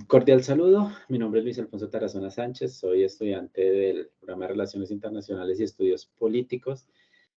Cordial saludo, mi nombre es Luis Alfonso Tarazona Sánchez, soy estudiante del programa de Relaciones Internacionales y Estudios Políticos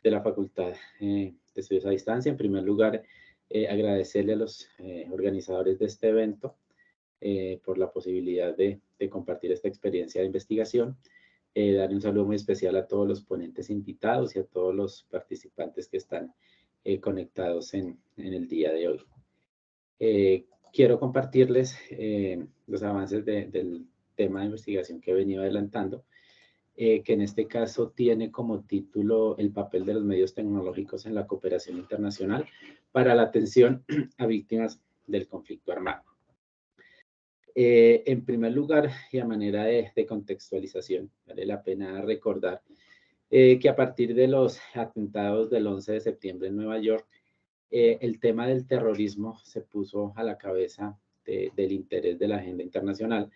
de la Facultad de Estudios a Distancia. En primer lugar, agradecerle a los organizadores de este evento por la posibilidad de compartir esta experiencia de investigación. Darle un saludo muy especial a todos los ponentes invitados y a todos los participantes que están conectados en el día de hoy. Quiero compartirles los avances del tema de investigación que he venido adelantando, que en este caso tiene como título el papel de los medios tecnológicos en la cooperación internacional para la atención a víctimas del conflicto armado. En primer lugar, y a manera de contextualización, vale la pena recordar que a partir de los atentados del 11 de septiembre en Nueva York, el tema del terrorismo se puso a la cabeza del interés de la agenda internacional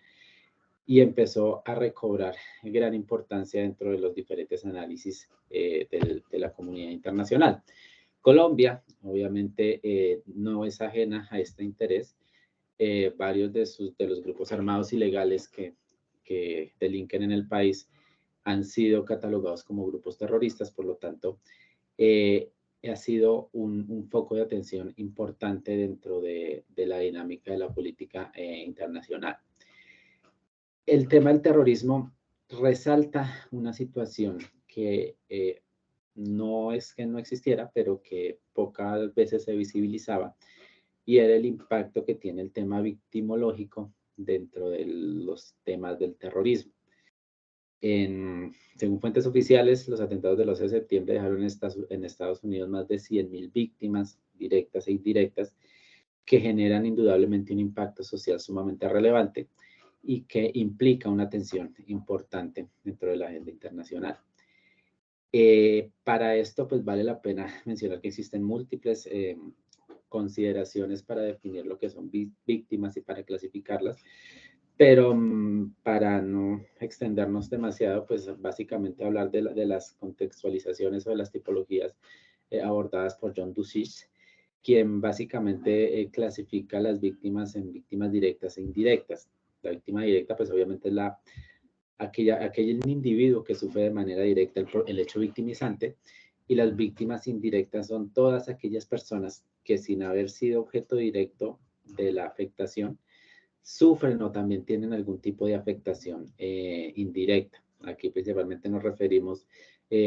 y empezó a recobrar gran importancia dentro de los diferentes análisis de la comunidad internacional. Colombia, obviamente, no es ajena a este interés. Varios de los grupos armados ilegales que delinquen en el país han sido catalogados como grupos terroristas, por lo tanto, ha sido un foco de atención importante dentro de la dinámica de la política internacional. El tema del terrorismo resalta una situación que no es que no existiera, pero que pocas veces se visibilizaba, y era el impacto que tiene el tema victimológico dentro de los temas del terrorismo. Según fuentes oficiales, los atentados del 11 de septiembre dejaron en Estados Unidos más de 100.000 víctimas directas e indirectas, que generan indudablemente un impacto social sumamente relevante y que implica una tensión importante dentro de la agenda internacional. Para esto, pues vale la pena mencionar que existen múltiples consideraciones para definir lo que son víctimas y para clasificarlas, pero para no extendernos demasiado, pues básicamente hablar de las contextualizaciones o de las tipologías abordadas por John Dusich, quien básicamente clasifica a las víctimas en víctimas directas e indirectas. La víctima directa, pues obviamente es aquel individuo que sufre de manera directa el hecho victimizante, y las víctimas indirectas son todas aquellas personas que, sin haber sido objeto directo de la afectación, sufren o también tienen algún tipo de afectación indirecta. Aquí principalmente nos referimos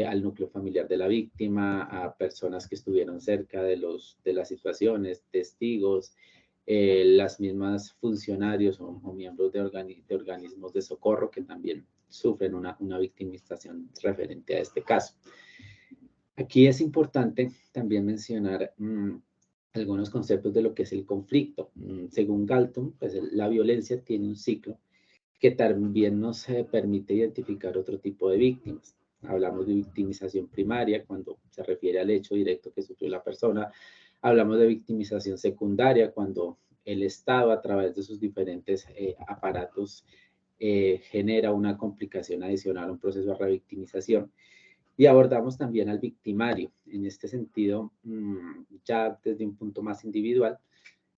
al núcleo familiar de la víctima, a personas que estuvieron cerca de las situaciones, testigos, las mismas funcionarios o miembros de organismos de socorro que también sufren una victimización referente a este caso. Aquí es importante también mencionar algunos conceptos de lo que es el conflicto. Según Galton, pues la violencia tiene un ciclo que también nos permite identificar otro tipo de víctimas. Hablamos de victimización primaria cuando se refiere al hecho directo que sufrió la persona. Hablamos de victimización secundaria cuando el Estado, a través de sus diferentes aparatos, genera una complicación adicional a un proceso de revictimización. Y abordamos también al victimario. En este sentido, ya desde un punto más individual,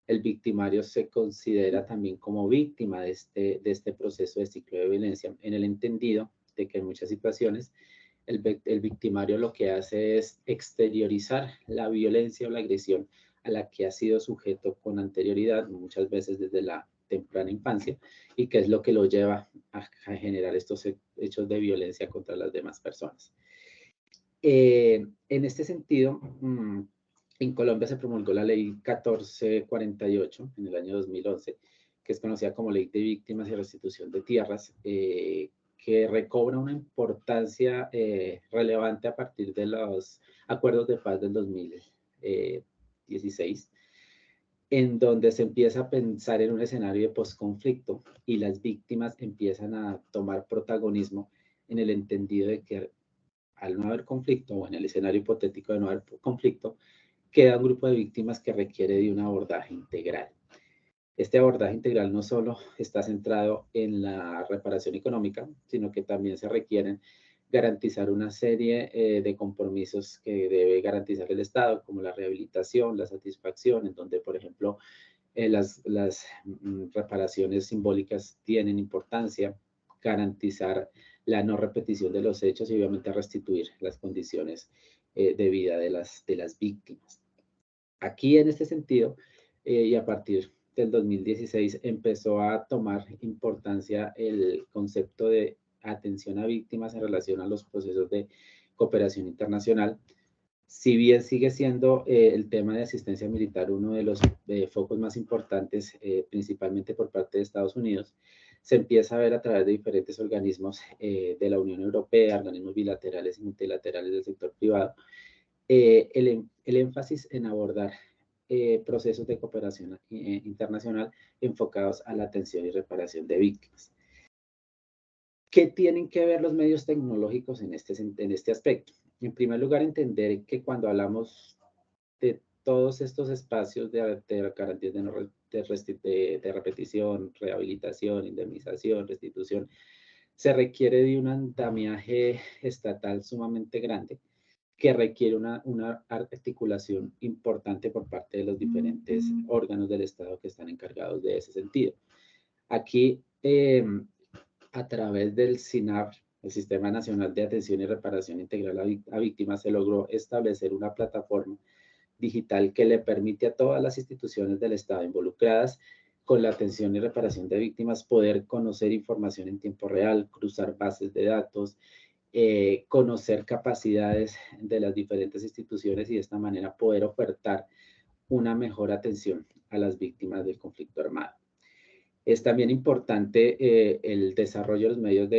el victimario se considera también como víctima de este proceso de ciclo de violencia, en el entendido de que en muchas situaciones el victimario lo que hace es exteriorizar la violencia o la agresión a la que ha sido sujeto con anterioridad, muchas veces desde la temprana infancia, y que es lo que lo lleva a generar estos hechos de violencia contra las demás personas. En este sentido, en Colombia se promulgó la ley 1448 en el año 2011, que es conocida como Ley de Víctimas y Restitución de Tierras, que recobra una importancia relevante a partir de los acuerdos de paz del 2016, en donde se empieza a pensar en un escenario de posconflicto y las víctimas empiezan a tomar protagonismo en el entendido de que al no haber conflicto, o en el escenario hipotético de no haber conflicto, queda un grupo de víctimas que requiere de un abordaje integral. Este abordaje integral no solo está centrado en la reparación económica, sino que también se requieren garantizar una serie de compromisos que debe garantizar el Estado, como la rehabilitación, la satisfacción, en donde, por ejemplo, Las reparaciones simbólicas tienen importancia, garantizar la no repetición de los hechos y obviamente restituir las condiciones de vida de las víctimas. Aquí en este sentido, y a partir del 2016 empezó a tomar importancia el concepto de atención a víctimas en relación a los procesos de cooperación internacional. Si bien sigue siendo el tema de asistencia militar uno de los focos más importantes, principalmente por parte de Estados Unidos, se empieza a ver a través de diferentes organismos de la Unión Europea, organismos bilaterales y multilaterales del sector privado, el énfasis en abordar procesos de cooperación internacional enfocados a la atención y reparación de víctimas. ¿Qué tienen que ver los medios tecnológicos en este aspecto? En primer lugar, entender que cuando hablamos de todos estos espacios de garantías de repetición, rehabilitación, indemnización, restitución, se requiere de un andamiaje estatal sumamente grande que requiere una articulación importante por parte de los diferentes órganos del Estado que están encargados de ese sentido. Aquí, a través del SINAV, el Sistema Nacional de Atención y Reparación Integral a Víctimas, se logró establecer una plataforma digital que le permite a todas las instituciones del Estado involucradas con la atención y reparación de víctimas poder conocer información en tiempo real, cruzar bases de datos, conocer capacidades de las diferentes instituciones y de esta manera poder ofertar una mejor atención a las víctimas del conflicto armado. Es también importante el desarrollo de los medios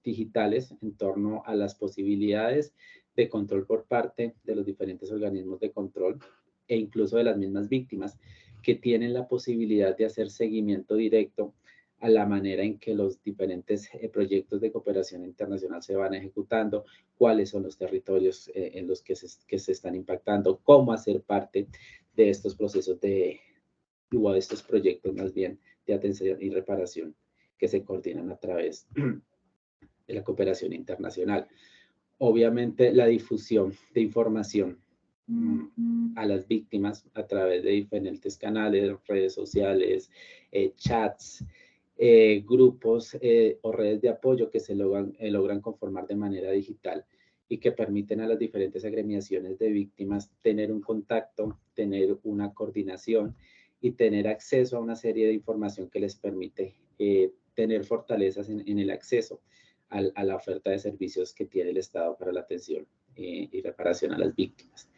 digitales en torno a las posibilidades de control por parte de los diferentes organismos de control e incluso de las mismas víctimas que tienen la posibilidad de hacer seguimiento directo a la manera en que los diferentes proyectos de cooperación internacional se van ejecutando, cuáles son los territorios en los que se están impactando, cómo hacer parte de estos procesos o de estos proyectos más bien de atención y reparación que se coordinan a través de la cooperación internacional. Obviamente la difusión de información a las víctimas a través de diferentes canales, redes sociales, chats, grupos o redes de apoyo que se logran conformar de manera digital y que permiten a las diferentes agremiaciones de víctimas tener un contacto, tener una coordinación y tener acceso a una serie de información que les permite tener fortalezas en el acceso a la oferta de servicios que tiene el Estado para la atención y reparación a las víctimas.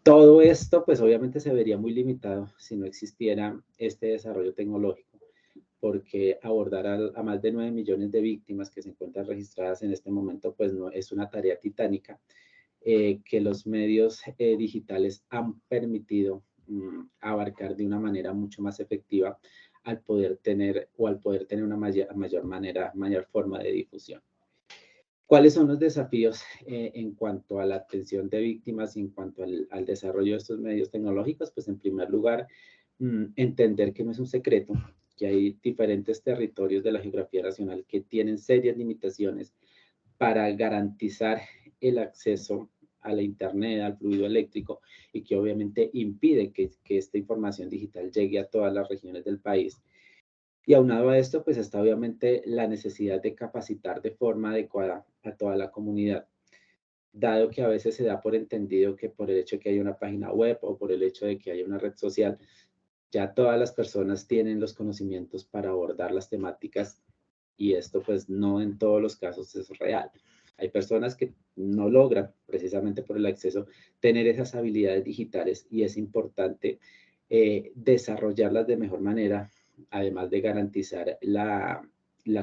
Todo esto, pues obviamente se vería muy limitado si no existiera este desarrollo tecnológico, porque abordar a más de 9 millones de víctimas que se encuentran registradas en este momento, pues no es una tarea titánica que los medios digitales han permitido abarcar de una manera mucho más efectiva al poder tener una mayor forma de difusión. ¿Cuáles son los desafíos en cuanto a la atención de víctimas y en cuanto al desarrollo de estos medios tecnológicos? Pues en primer lugar, entender que no es un secreto, que hay diferentes territorios de la geografía nacional que tienen serias limitaciones para garantizar el acceso a la internet, al fluido eléctrico y que obviamente impide que esta información digital llegue a todas las regiones del país. Y aunado a esto, pues está obviamente la necesidad de capacitar de forma adecuada a toda la comunidad, dado que a veces se da por entendido que por el hecho de que haya una página web o por el hecho de que haya una red social, ya todas las personas tienen los conocimientos para abordar las temáticas y esto pues no en todos los casos es real. Hay personas que no logran, precisamente por el acceso, tener esas habilidades digitales y es importante desarrollarlas de mejor manera, además de garantizar la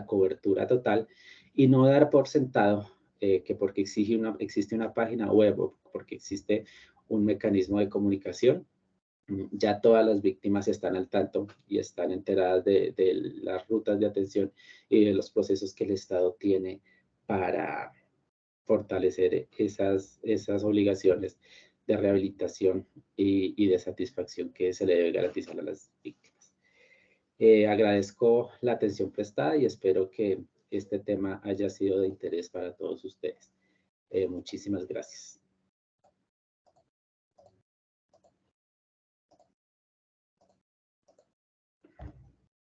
cobertura total y no dar por sentado que porque existe una página web o porque existe un mecanismo de comunicación, ya todas las víctimas están al tanto y están enteradas de las rutas de atención y de los procesos que el Estado tiene para fortalecer esas obligaciones de rehabilitación y de satisfacción que se le debe garantizar a las víctimas. Agradezco la atención prestada y espero que este tema haya sido de interés para todos ustedes. Muchísimas gracias.